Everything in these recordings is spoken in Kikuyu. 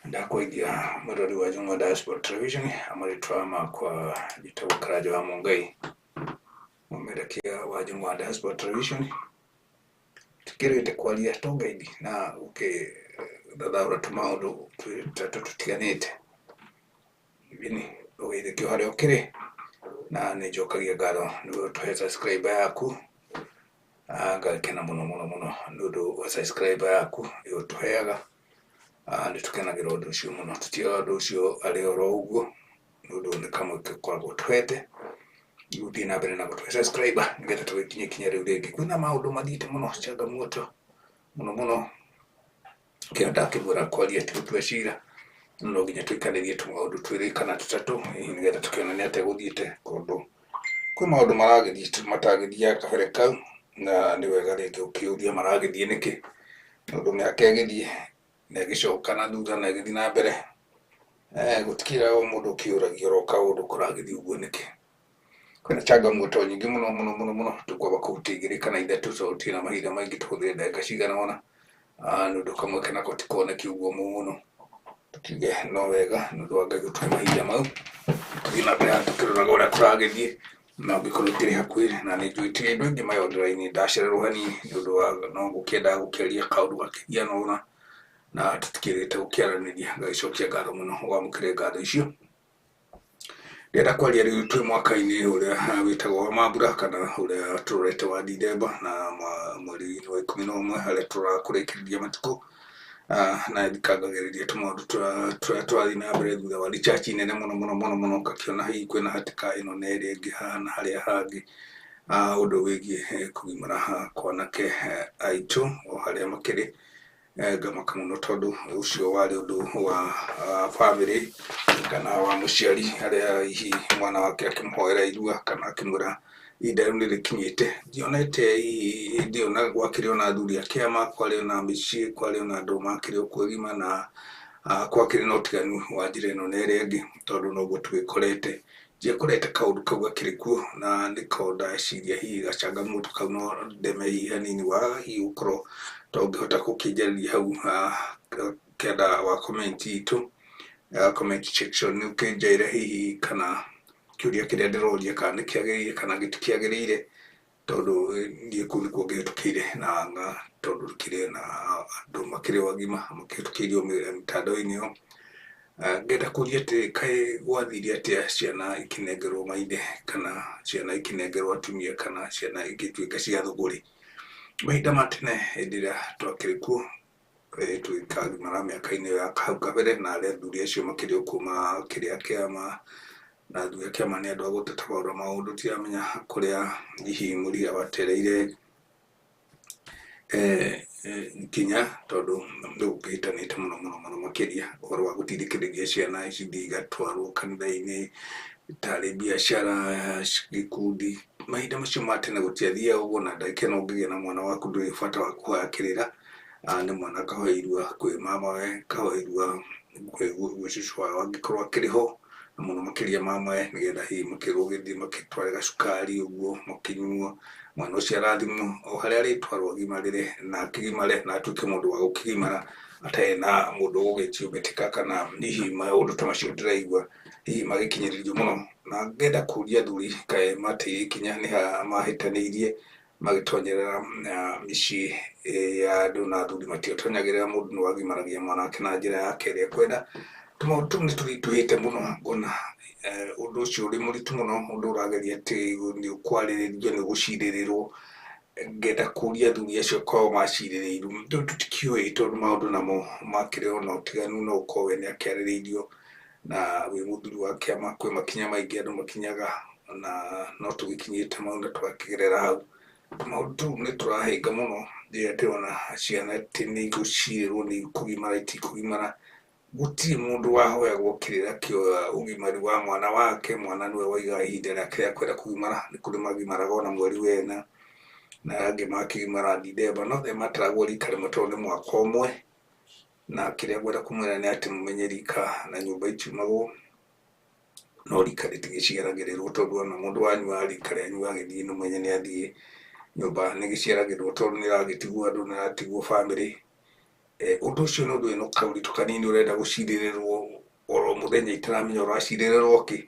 Ndakwĩgia mũrori wa Jungwa Diaspora Television amaritwa makwa gitabo Karaja wa Mungai mumerekia wa Jungwa Diaspora Television tukirite kwaria tongaidi na thathaura tumaundu twitatu tutiganite bini ugeithikio haria ukiri na nijokagia ngatho niwe tuhe subscriber yaku ngakena muno nundu wa subscriber yaku igutuheaga nitukenagira undu ucio muno tutioga undu ucio ari oro uguo nundu ni kamwe gikoragwo twete guthii na mbere na gutuhe subscriber nigetha tugikinya riu ringi kwina maundu mathiite muno changamoto muno kia ndakibura kwaria twecira no nginya twikanirie tumaundu twiri kana tutatu nigetha tukionania ate guthiite kundu kwi maundu maragithie matagithia kabere kau na ni wega ringi ukiuria maragithie niki nundu miaka igithie na gicoka na thutha na githii na mbere gutikira o mundu ukiuragia ro kaundu kuragithie uguo niki kwina changamoto nyingi muno tukwaba kutigiri kana ithatu sauti na mahinda maingi tuhuthire ndagika cigana ona nundu kamwe kana gutikuoneki uguo muno tukiuge no wega nundu wa Ngai gutuhe mahinda mau tuthii na mbere tukiroraga uria kuragithie na ngikorwo tiri hakuhi na ninjuitie andu aingi mayondera-ini ndacererwo hanini nundu wa no gukienda gukiaria kaundu gakihiana ona na tutikirite gukiaraniria ngagicokia ngatho muno wamukire ngatho icio ndenda kwaria riu twi mwaka-ini uria witagwo wa mambura kana uria turorete wa Dithemba na mweri wa 11 haria turakurikiria matuku na ndikangagiriria tumaundu twathi na mbere thutha wa research nene muno ngakiona hihi kwina hatika ino na iria ingi hana haria hangi undu wigie kugimara kwanake aitu o haria makiri ngamaka muno tondu ucio wari undu wa family kana wa muciari haria hihi mwana wake akimhoera irua kana akimwira ihinda riu nirikinyite ndionete ndiona gwakiri ona athuri ake kwari ona micii kwari ona andu makiri kwigima na gwakiri na utiganu wa njira ino na iria ingi tondu noguo twikorete njiakorete kaundu kau gakiri kuo na niko ndeciria hihi gachangamoto kau no ndeme hihi hanini wa hihi gukorwo tongihota gukinjariria hau kenda wa comment itu comment section ukinjaire hihi kana kiuria kiria ndiroria kana nikiagiriire kana gitikiagiriire tondu nie kuu nikuo ngihetukire na tondu kire na andu makiri wagima makihitukirio mitandao-ini yo ngenda kuria ati kai gwathire atia ciana ikinengerwo maithe kana ciana ikinengerwo atumia kana ciana igituika cia thuguri mahinda matene hindi iria twakiri kuo twikagimara miaka-ini ya hau kabere na aria athuri acio makiri kuma kiria kiama na athuri a kiama ni andu a guteta maundu tiramenya kuria hihi muria watereire kinya tondu ndugihitanite muno makiria uhoro wa gutindikiriria ciana ici igatwarwo kanitha-ini tari biashara gikundi mahinda macio matene gutiathia uguo na ndakena ungigia na mwana waku nduri bata wa kuhakirira ni mwana kahoirua kwi mamawe kahoirua kwi cucu wao angikorwo akiriho na muno makiria mamawe nigetha hihi makirwo githii makitware gacukari uguo makinyuo mwana ucio arathimwo o haria aritwarwo agimarire na akigimare na atuike mundu wa gukigimara atari na mundu ugugitio bitika kana hihi maundu ta macio ndiraigua hihi magikinyiririo muno na ngenda kuria athuri kae matire ikinya ni ha mahitaniirie magitonyerera micii ya andu na athuri matiotonyagirira mundu ni wagimaragia mwana wake na njira yake iria kwenda tumaundu tuu nituhite muno ngona undu ucio uri muritu muno undu urageria ati ni ukwariririo ni guciririrwo ngenda kuria athuri acio kwao maciririirwo tutikiui tondu maundu namo makiri ona utiganu no ukorwo ni akiaririirio na wi muthuri wa kiama kwi makinya maingi andu makinyaga na no tugikinyite maundu twakigerera hau maundu tuu niturahinga muno ndiye ndiona ciana ati ni igucirirwo ni kugimara itikugimara gutiri mundu wahoya gukirira kio ugimari wa mwana wake mwana niwe waiga ihinda riake ria kwenda kugimara ni kuri magimaraga ona mweri wena na angi makigimara Dithemba no the mataragwo rika rimwe tondu ni mwaka umwe na kiria ngwenda kumwira ni ati mumenye rika na nyumba itiumagwo no rika ritigiciaragirirwo tondu ona mundu wanyua rika rianyu agithii numenye ni athii nyumba nigiciaragirwo tondu niragitigwo andu niratigwo family Ũndũ ũcio nĩ ũndũ wĩna kaũritũ kanini ũrenda gũcirĩrĩrwo oro mũthenya itaramenya ũracirĩrĩrwo kĩ.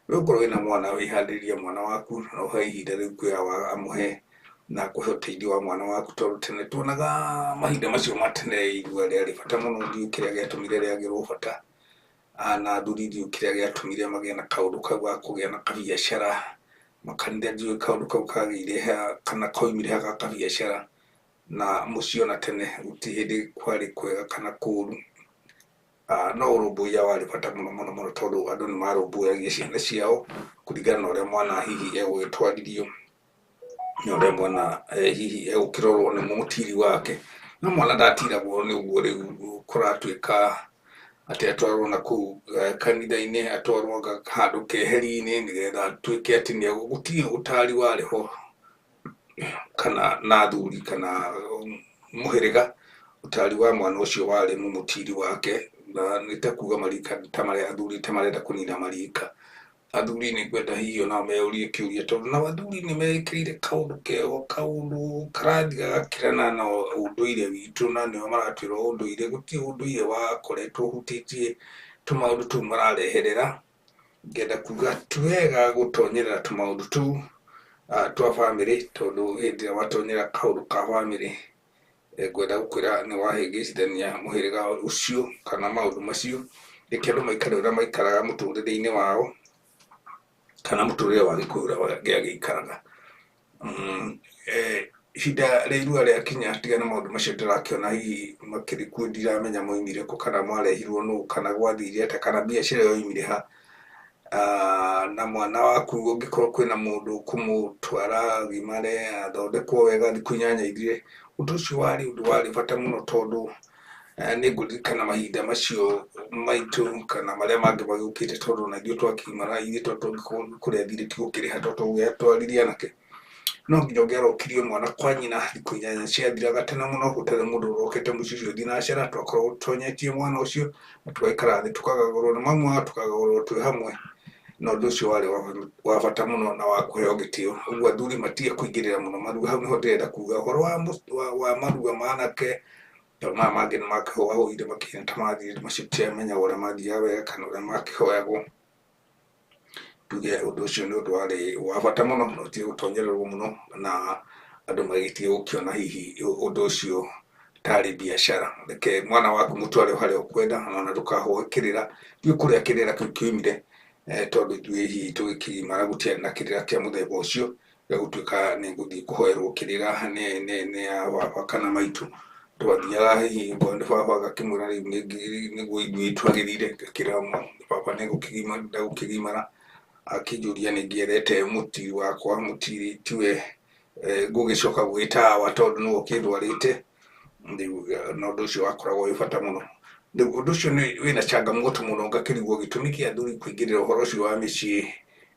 Ũkorwo wĩna mwana wĩharĩrĩria mwana waku na ũhe ihinda rĩu kwĩra amũhe na kũhe ũteithio wa mwana waku, tondũ tene tuonaga mahinda macio ma tene irua rĩarĩ bata mũno. Ndiũĩ kĩrĩa gĩatũmire rĩagĩrwo bata, na athuri ndiũĩ kĩrĩa gĩatũmire magĩe na kaũndũ kau ga kũgĩa na kabiacara. Makanitha ndiũĩ kaũndũ kau kagĩire kana koimire ha ga kabiacara, na mũciĩ ona tene gũtirĩ hĩndĩ kwarĩ kwega kana kũũru. No ũrũmbũiya warĩ bata mũno mũno mũno, tondũ andũ nĩ marũmbũyagia ciana ciao kũringana na ũrĩa mwana hihi egũgĩtwarithio, na ũrĩa mwana hihi egũkĩrorwo nĩ mũtiri wake. No mwana ndatiragwo nĩ ũguo rĩu kũratuĩka atĩ atwarwo na kũu kanitha-inĩ, atwarwo handũ keheri-inĩ nĩgetha atuĩke atĩ gũtirĩ ũtari warĩ ho, kana na athuri kana mũhĩrĩga. Ũtari wa mwana ũcio warĩ mũmũtiri wake, na nĩ ta kuga marika ta marĩa athuri ta marenda kũnina marika. Athuri nĩ ngwenda hihi onao meyũrie kĩũria, tondũ nao athuri nĩ mekĩrĩire kaũndũ keo, kaũndũ karathiĩ gagakĩrana na ũndũire witũ, na nĩo maratwĩra ũndũire. Gũtirĩ ũndũire wakoretwo ũhutĩtie tũmaũndũ tũu marareherera. Ngenda kuga ti wega gũtonyerera tũmaũndũ tũu twa bamĩrĩ, tondũ hĩndĩ ĩrĩa watonyera kaũndũ ka bamĩrĩ, ngwenda gũkwĩra nĩ wahĩngĩcithania mũhĩrĩga ũcio kana maũndũ macio. Reke andũ maikare ũrĩa maikaraga mũtũrĩre-inĩ wao, kana mũtũrĩre wa gĩkũyũ ũrĩa gĩagĩikaraga. Ihinda rĩa irua rĩakinya, tiga na maũndũ macio ndĩrakĩona hihi makĩrĩ kuo, ndiramenya moimire kũ, kana marehirwo nũ, kana gwathire atĩa, kana biacara yoimire ha. Na mwana waku ũngĩkorwo kwĩna mũndũ ũkũmũtwara gimare athondekwo wega thikũ 8 ithire, ũndũ ũcio warĩ bata mũno, tondũ nĩ ngũririkana mahinda macio maitũ kana marĩa mangĩ magĩũkĩte, tondũ ona ithuĩ twakimara ithuĩ tũngĩkorwo kũrĩa thirĩ ti gũkĩrĩha, tondũ tũgĩatwarithia anake. No nginya ũngĩarokirio mwana kwa nyina, thikũ 8 ciathiraga tene mũno, gũtarĩ mũndũ ũrokĩte mũciĩ ũcio thinacara. Twakoragwo tũtonyetie mwana ũcio na tũgaikara thĩ tũkagagũrwo nĩ mamu wao, tũkagagũrwo twĩ hamwe, na ũndũ ũcio warĩ wa bata mũno na wa kũheo gĩtĩo. Ũguo athuri matige kũingĩrĩra mũno maruga. Hau nĩho ndĩrenda kuga ũhoro wa maruga ma anake, tondũ maya mangĩ nĩ makĩhũahũire makĩhana ta mathirĩ, macio tũtiamenyaga ũrĩa mathiaga wega kana ũrĩa makĩhoyagwo. Tuge ũndũ ũcio nĩ ũndũ warĩ wa bata mũno, na ũtige gũtonyererwo mũno, na andũ magĩtige gũkĩona hihi ũndũ ũcio tarĩ biacara. Reke mwana waku mũtware harĩa ũkwenda, na ndũkahoe kĩrĩra. Ndiũĩ kũrĩa kĩrĩra kĩu kĩoimire, tondũ ithuĩ hihi tũgĩkimara gũtiarĩ na kĩrĩra kĩa mũthemba ũcio gĩa gũtuĩka nĩ ngũthiĩ kũhoerwo kĩrĩra nĩ baba kana maitũ. Twathiaga hihi okorwo nĩ baba agakĩmwĩra rĩu nĩguo ithuĩ twagĩrĩire, ngakĩra baba ndegũkĩgimara, akĩnjũria nĩ ngĩendete mũtiri wakwa. Mũtiri tiwe ngũgĩcoka gwĩta awa, tondũ nĩwe ũkĩndwarĩte. Na ũndũ ũcio wakoragwo wĩ bata mũno. Rĩu ũndũ ũcio wĩna changamoto mũno, ngakĩrigwo gĩtũmi kĩa athuri kũingĩrĩra ũhoro ũcio wa mĩciĩ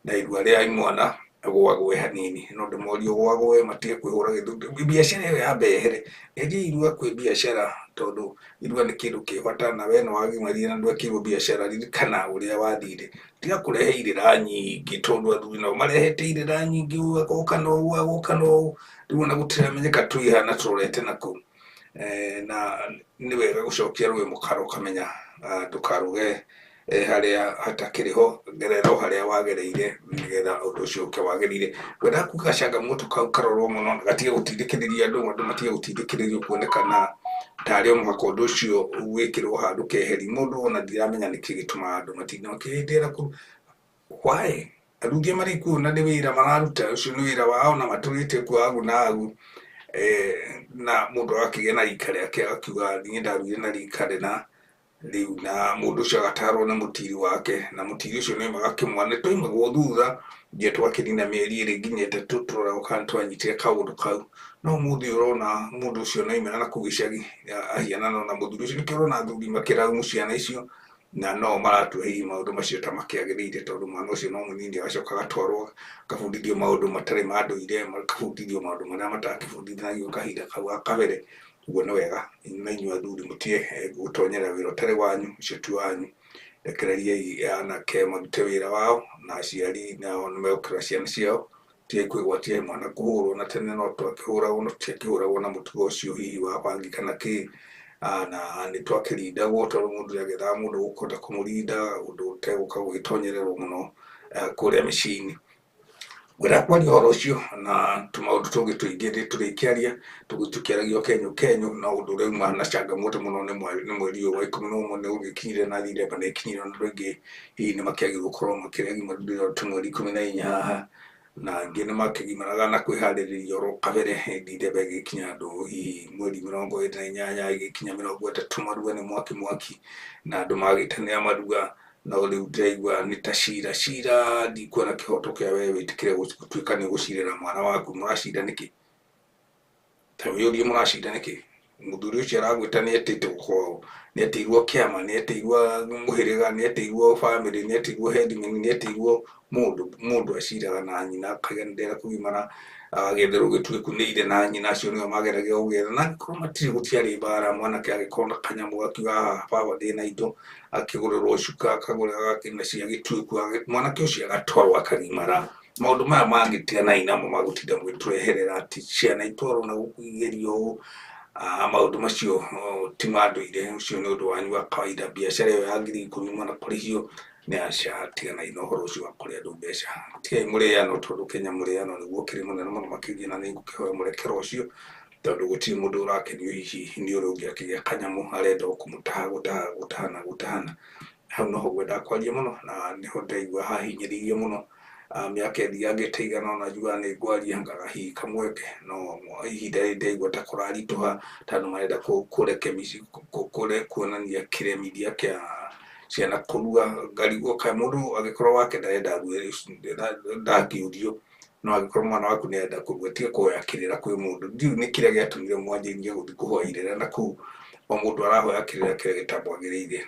na irua rĩa mwana gũagwe hanini. No ndĩmorie gũagwe, matige kwĩhũra gĩthũri. Biacara ĩyo yambe yehere, endiai irua kwĩ biacara, tondũ irua nĩ kĩndũ kĩ bata, na we nĩ wagimarire na ndwekĩirwo biacara. Ririkana ũrĩa wathire, tiga kũrehe irĩra nyingĩ, tondũ athuri nao marehete irĩra nyingĩ, agoka na ũũ agoka na ũũ, rĩu ona gũtiramenyeka tũihana tũrorete na kũu. Na nĩ wega gũcokia rũĩ mũkaro, ũkamenya ndũkaruge harĩa hatakĩrĩ ho, gerera o harĩa wagereire nĩgetha ũndũ ũcio ũke wagĩrĩire. Ngwendaga kuga changamoto kau karorwo mũno, gatige gũtindĩkĩrĩria andũ matige gũtindĩkĩrĩrio kuonekana tarĩ o mũhaka ũndũ ũcio gwĩkĩrwo handũ keheri. Mũndũ ona ndiramenya nĩkĩ gĩtũmaga andũ matinda makĩhĩndĩra kũu. Why? Andũ aingĩ marĩ kuo na nĩ wĩra mararuta, ũcio nĩ wĩra wao na matũrĩte kuo agu na agu. Na mũndũ agakĩgĩa na rika rĩake, agakiuga niĩ ndaruire na rika rĩna, rĩu na mũndũ ũcio agatarwo nĩ mũtiri wake, na mũtiri ũcio nĩ agakĩmwana. Nĩ twaumagwo thutha, nginya twakĩnina mĩeri 2 nginya 3 tũroragwo kana nĩtwanyitire kaũndũ kau. No ũmũthĩ ũrona mũndũ ũcio naimĩra na kũu gĩcagi ahiana na mũthuri ũcio. Nĩkĩo ũrona athuri makĩraumũ ciana icio, na no maratũhe hihi maũndũ macio ta makĩagĩrĩire, tondũ mwana ũcio no mũnini agacoka agatwarwo akabundithio maũndũ matarĩ ma ndũire, akabundithio maũndũ marĩa matakĩbundithanagio kahinda kau ga kabere. Ũguo nĩ wega na inyuĩ athuri mũtige gũtonyera wĩra ũtarĩ wanyu, ũcio ti wanyu. Rekereriai anake marute wĩra wao, na aciari nao nĩ megũkĩrora ciana ciao. Tigai kwĩgwatia mwana kũhũrwo, na tene no twakĩhũragwo, na tũtiakĩhũragwo na mũtugo ũcio hihi wa bangi kana kĩ. na nĩ twakĩrindagwo tondũ mũndũ nĩagethaga mũndũ gũkũhota kũmũrinda ũndũ ũtegũka gũgĩtonyererwo mũno kũrĩa mĩciĩ-inĩ. Ngwenda kwaria ũhoro ũcio na tũmaũndũ tũngĩ tũingĩ tũrĩkĩaria tũkĩaragia kenyũ na ũndũ ũrĩa uma na changamoto mũno nĩ mweri ũyũ wa 11 nĩ ũgĩkinyire na Thithemba nĩ ĩkinyire, na andũ aingĩ hihi nĩ makĩagĩrĩirwo gũkorwo makĩrĩagimara tũmweri 14 haha, na angĩ nĩ makĩgimaraga na kwĩharĩrĩria oro kabere Thithemba ĩgĩkinya, andũ hihi mweri 28 ĩgĩkinya 30 maruga nĩ mwaki na andũ magĩtenera maruga. Na rĩu ndĩraigua nĩ ta cira ndikuona kĩhoto kĩa we wĩtĩkĩre gũtuĩka nĩ ũgũcirĩra mwana waku. Mũracira nĩkĩ? Ta wĩyũrie mũracira nĩkĩ? Mũthuri ũcio aragwĩta nĩ etĩtwo kwao, nĩ etĩirwo kĩama, nĩ etĩirwo mũhĩrĩga, nĩ etĩirwo bamĩrĩ, nĩ etĩirwo headman, nĩ etĩirwo mũndũ aciraga na nyina akagendera kũgimara, agetherwo gĩtuĩku nĩ ithe na nyina acio nĩo mageragia gũgetha, na angĩkorwo matirĩ gũtiarĩ mbara, mwanake agĩkorwo na kanyamũ akiuga baba ndĩna indo, akĩgũrĩrwo cuka akagũrĩra akĩna cia gĩtuĩku, mwanake ũcio agatwarwo akagimara. Maũndũ maya mangĩtiganai namo magũtinda mũgĩtũreherera atĩ ciana itwarwo na gũkũ igerio ũũ, maũndũ macio ti ma ndũire, ũcio nĩ ũndũ wanyu wa kawaida. Biacara ĩyo ya ngiri 10 mwana kũrĩhio nĩ aca, tiganai na ũhoro ũcio wa kũrĩa andũ mbeca, tigai mũrĩano tondũ Kenya mũrĩano nĩguo ũkĩrĩ mũnene mũno makĩria, na nĩ ngũkĩhoya mũrekero ũcio tondũ gũtirĩ mũndũ ũrakenio hihi nĩ ũrĩa ũngĩ akĩgĩa kanyamũ arenda gũtahana. Hau noho ngwendaga kwaria mũno na nĩho ndaigua hahinyĩrĩirie mũno. Mĩaka ĩthiangĩte igana ũna njugaga nĩ ngwaria ngaga hihi kamweke, no ihinda rĩrĩ ndaigua ta kũraritũha tondũ marenda kuonania kĩremithia kĩa ciana kũrua. Ngarigwo kaĩ mũndũ agĩkorwo wake ndarenda ndangĩũrio, no angĩkorwo mwana waku nĩ arenda kũrua tiga kũhoya kĩrĩra kwĩ mũndũ. Ndiũĩ nĩ kĩrĩa gĩatũmire mwanjĩrĩrie gũthiĩ kũhoya irĩra na kũu, o mũndũ arahoya kĩrĩra kĩrĩa gĩtamwagĩrĩire.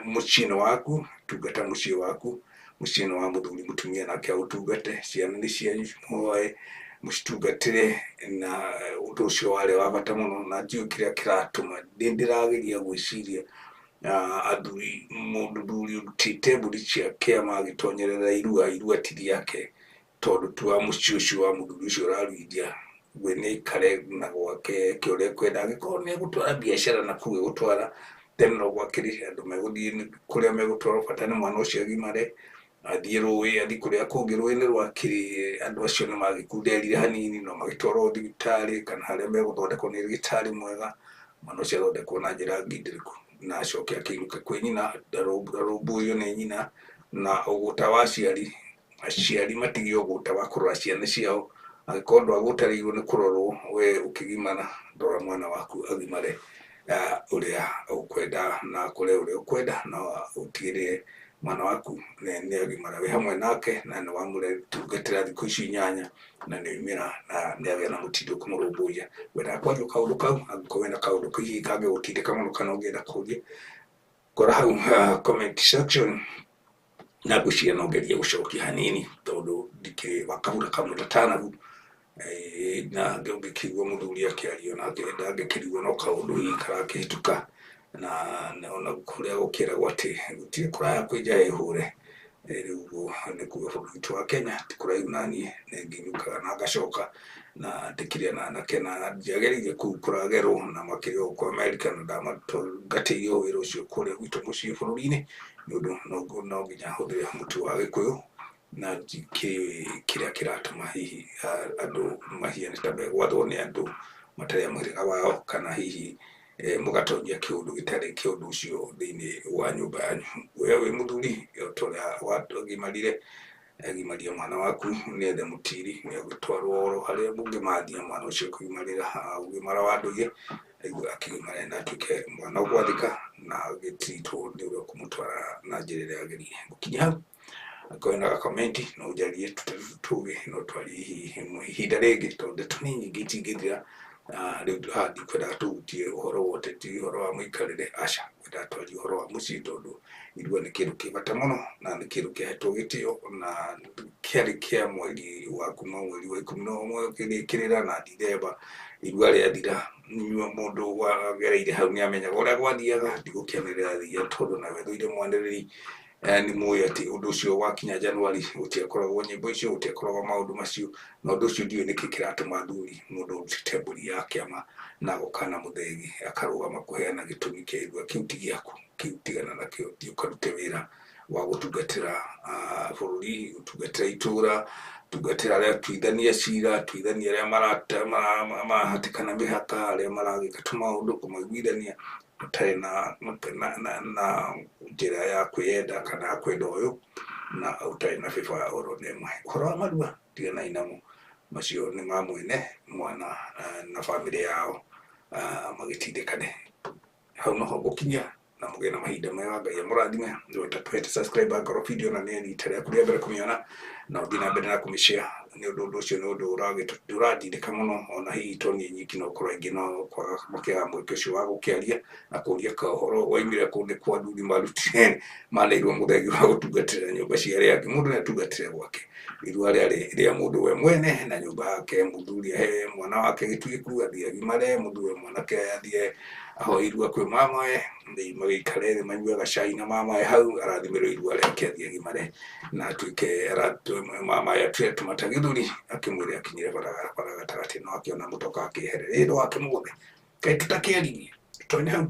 Mũciĩ nĩ waku, tungata mũciĩ waku, mũciĩ nĩ wa mũthuri mũtumia nake aũtungate, ciana nĩ cianyu mũhoe mũcitungatĩre, na ũndũ ũcio warĩ wa bata mũno. Na ndiũĩ kĩrĩa kĩratũma ndĩrageria gwĩciria athuri, mũthuri ũrutĩte mbũri ciake magĩtonyerera irua ti rĩake, tondũ tu wa mũciĩ ũcio wa mũthuri ũcio ũraruithia we nĩ aikare na gwake eke ũrĩa ekwenda. Angĩkorwo nĩ egũtwara biacara na kũu egũtwara, then no gwakĩrĩ andũ megũthiĩ kũrĩa megũtwarwo, bata nĩ mwana ũcio agimare, athiĩ rũĩ, athiĩ kũrĩa kũngĩ rũĩ nĩ rwakĩrĩ. Andũ acio nĩ magĩkunderire hanini, no magĩtwarwo thibitarĩ kana harĩa megũthondekwo nĩ ndagĩtarĩ mwega, mwana ũcio athondekwo na njĩra ngindĩrĩku na acoke akĩinũke kwĩ nyina, arũmbũiyo nĩ nyina. Na ũgũta wa aciari matige ũgũta wa kũrora ciana ciao. Angĩkorwo ndwagũtarĩirwo nĩ kũrorwo, we ũkĩgimara ndora mwana waku agimare ũrĩa ũkwenda na akũre ũrĩa ũkwenda, na ũtigĩrĩre mwana waku nĩ agimara wĩ hamwe nake na nĩ wamũtungatĩra thikũ ici 8 na nĩ oimĩra na nĩ agĩa na mũtindũ kũmũrũmbũiya. Ngwendaga kwaria kaũndũ kau, angĩkorwo wĩna kaũndũ hihi kangĩgũtindĩka mũno kana ũngĩenda kũũria, kora hau comment section na ngwĩciria no ngerie gũcokia hanini tondũ ndikĩrĩ wakabura kamwe gatanagu. Na ngĩkĩigua mũthuri akĩaria na ngĩkĩrigwo no kaũndũ hihi karakĩhĩtũka, na ona kũrĩa gũkĩragwo atĩ gũtirĩ kũraya kwĩnja hũre. Rĩu ũguo nĩkuo bũrũri witũ wa Kenya ti kũraihu na niĩ, nĩ ngĩinũkaga na ngacoka na ndĩkĩrĩ na anake na ndiagereire kũu kũragerwo na makĩrĩ gũkũ Amerika, na ndamatũngatĩire wĩra ũcio kũrĩa gwitũ mũciĩ bũrũri-inĩ, nĩ ũndũ no nginya hũthĩre mũtu wa Gĩkũyũ, na ndikĩrĩ kĩrĩa kĩratũma hihi andũ mahiane ta megwathwo nĩ andũ matarĩ a mũhĩrĩga wao, kana hihi mũgatongia kĩũndũ gĩtarĩ kĩũndũ ũcio thĩinĩ wa nyũmba yanyu. We wĩ mũthuri ta ũrĩa wagimarire, agimaria mwana waku nĩethe mũtiri, nĩ agũtwarwo oro harĩa mũngĩmathia mwana ũcio kũgimarĩra ũgimara wa ndũire, akĩgimare na atuĩke mwana ũgwathĩka na agĩtritwo nĩ ũrĩa ũkũmũtwara na njĩra ĩrĩa yagĩrĩire. Gũkinya hau angĩkorwo wĩna gakomenti no ũnjarie tũge no twarie hihi ihinda rĩngĩ tondũ ndeto nĩ nyingĩ itingĩthira. Rĩu haha ndikwendaga tũhutie ũhoro wa ũteti, ũhoro wa mũikarĩre, aca ngwendaga twarie ũhoro wa mũciĩ tondũ irua nĩ kĩndũ kĩ bata mũno na nĩ kĩndũ kĩahetwo gĩtĩo, na kĩarĩ kĩa mweri wa kuma mweri wa 11 gĩgĩkĩrĩra na Thithemba irua rĩathira. Mũndũ wagereire hau nĩ amenyaga ũrĩa gwathiaga, ndigũkĩanĩrĩra thia tondũ nawe thũire mwanĩrĩri nĩ mũĩ atĩ ũndũ ũcio wakinya Januari gũtiakoragwo nyĩmbo icio, gũtiakoragwo maũndũ macio, na ũndũ ũcio ndiũĩ nĩkĩ kĩratũma athuri mũndũ ũrutĩte mbũri ya kĩama na agoka na mũthegi akarũgama kũheana gĩtũmi kĩa irua kĩu ti gĩaku, kĩu tigana nakĩo, thiĩ ũkarute wĩra wa gũtungatĩra bũrũri, gũtungatĩra itũũra, gũtungatĩra arĩa atuithania cira, atuithania arĩa marahatĩkana mĩhaka, arĩa maragĩka tũmaũndũ, kũmaiguithania ũtarĩ na njĩra ya kwĩyenda kana ya kwenda ũyũ, na ũtarĩ na bĩba ya oro nemwe. Ũhoro wa marua tiganai namo, macio nĩ ma mwene mwana na bamĩrĩ yao, magĩtindĩkane. Hau noho ngũkinyia na mũgĩe na mahinda mega, Ngai amũrathime. Nĩwenda tũhete subscribe angorwo video na nĩ rita rĩaku rĩa mbere kũmĩona, na ũthiĩ na mbere na kũmĩshare, nĩ ũndũ ũcio nĩ ũndũ ũrandindĩka mũno, ona hihi to niĩ nyiki no korwo aingĩ no kwaga makĩaga mweke ũcio wa gũkĩaria na kũria ũhoro waumire kũ nĩ kwa athuri marutire maneirwo mũthegi wa gũtungatĩra nyũmba cia arĩa angĩ. Mũndũ nĩatungatĩre gwake, irua rĩa mũndũ we mwene na nyũmba yake. Mũthuri ahe mwana wake gĩtugĩ athiĩ agimare, mũthuri mwanake athiĩ ahoe irua kwĩ mamae, magĩikare thĩ manyuaga cai na mamae hau, arathimĩrwo irua rĩake athiĩ agimare na atuĩke mamae atue tũmata gĩthũri, akĩmwĩre akinyire bara gatagatĩ no akĩona mũtoka akĩeherera ĩno wake mũgũthe. Kaĩ tũtakĩaririe, tũtonya hau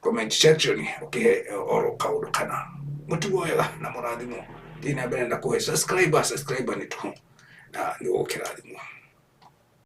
comment section ũkĩhe oro kaũndũ kana mũtugo wega na mũrathimwo. Thiĩ na mbere na kũhe subscriber nĩ tũhũ na nĩ ũgũkĩrathimwo.